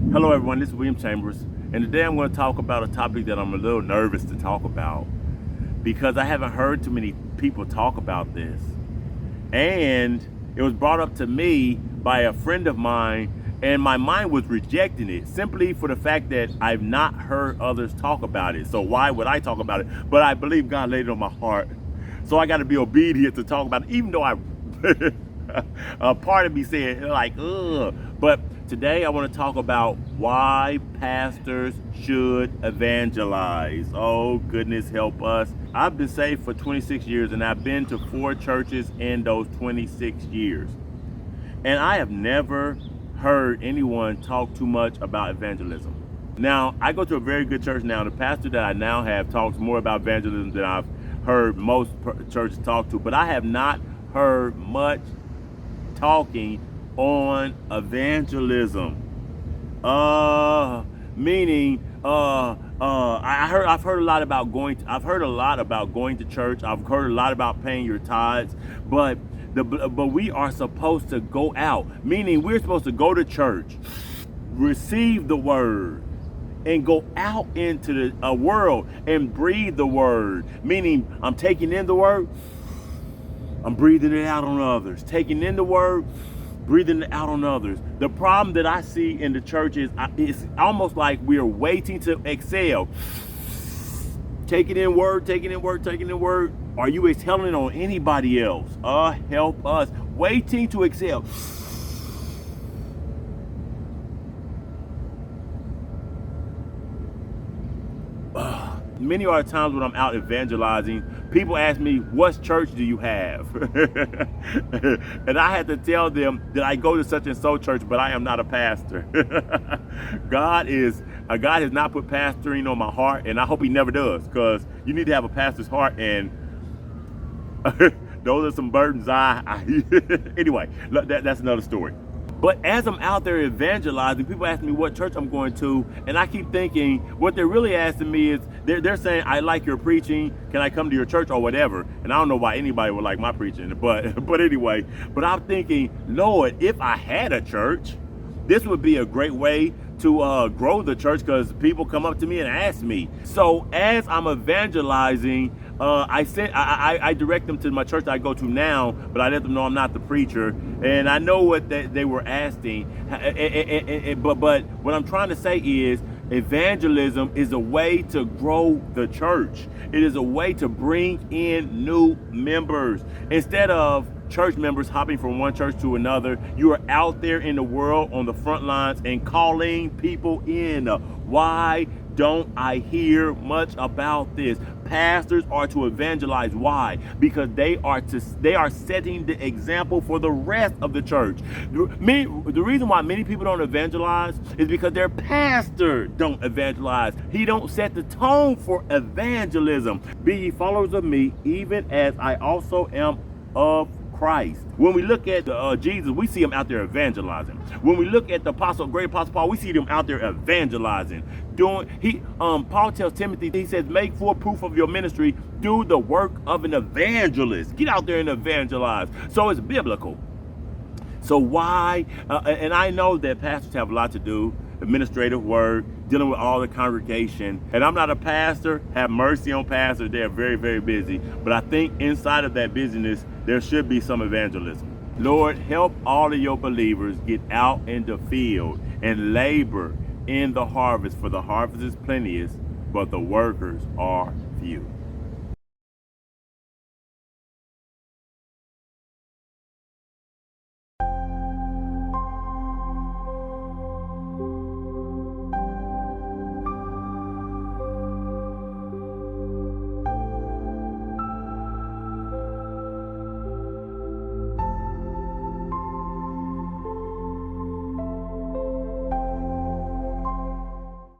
Hello everyone, this is William Chambers, and today I'm going to talk about a topic that I'm a little nervous to talk about because I haven't heard too many people talk about this. And it was brought up to me by a friend of mine, and my mind was rejecting it simply for the fact that I've not heard others talk about it. So why would I talk about it? But I believe God laid it on my heart. So I got to be obedient to talk about it, even though a part of me said like, ugh. But today I want to talk about why pastors should evangelize. Oh, goodness help us. I've been saved for 26 years and I've been to 4 churches in those 26 years. And I have never heard anyone talk too much about evangelism. Now, I go to a very good church now. The pastor that I now have talks more about evangelism than I've heard most churches talk to, but I have not heard much talking on evangelism. Meaning, I've heard a lot about going to church. I've heard a lot about paying your tithes, but we are supposed to go out. Meaning, we're supposed to go to church, receive the word, and go out into the world and breathe the word. Meaning, I'm taking in the word, I'm breathing it out on others. Taking in the word, breathing it out on others. The problem that I see in the church is it's almost like we're waiting to exhale. Taking in word, taking in word, taking in word. Are you exhaling it on anybody else? Help us. Waiting to exhale. Many are the times when I'm out evangelizing, people ask me, what church do you have? And I had to tell them that I go to such and so church, but I am not a pastor. God has not put pastoring on my heart, and I hope he never does, because you need to have a pastor's heart, and those are some burdens anyway, that's another story. But as I'm out there evangelizing, people ask me what church I'm going to, and I keep thinking what they're really asking me is, they're saying, I like your preaching, can I come to your church or whatever? And I don't know why anybody would like my preaching, but anyway, but I'm thinking, Lord, if I had a church, this would be a great way to grow the church, because people come up to me and ask me. So as I'm evangelizing, I direct them to my church that I go to now, but I let them know I'm not the preacher, and I know what they were asking. But what I'm trying to say is, evangelism is a way to grow the church. It is a way to bring in new members. Instead of church members hopping from one church to another, you are out there in the world on the front lines and calling people in. Why don't I hear much about this? Pastors are to evangelize. Why? Because they are setting the example for the rest of the church. The reason why many people don't evangelize is because their pastor don't evangelize. He don't set the tone for evangelism. Be ye followers of me, even as I also am of Christ. When we look at Jesus, we see him out there evangelizing. When we look at the great apostle Paul, we see him out there evangelizing. Paul tells Timothy, he says, make full proof of your ministry, do the work of an evangelist. Get out there and evangelize. So it's biblical. So why? And I know that pastors have a lot to do, administrative work, dealing with all the congregation. And I'm not a pastor. Have mercy on pastors. They're very, very busy. But I think inside of that busyness, there should be some evangelism. Lord, help all of your believers get out in the field and labor in the harvest, for the harvest is plenteous, but the workers are few.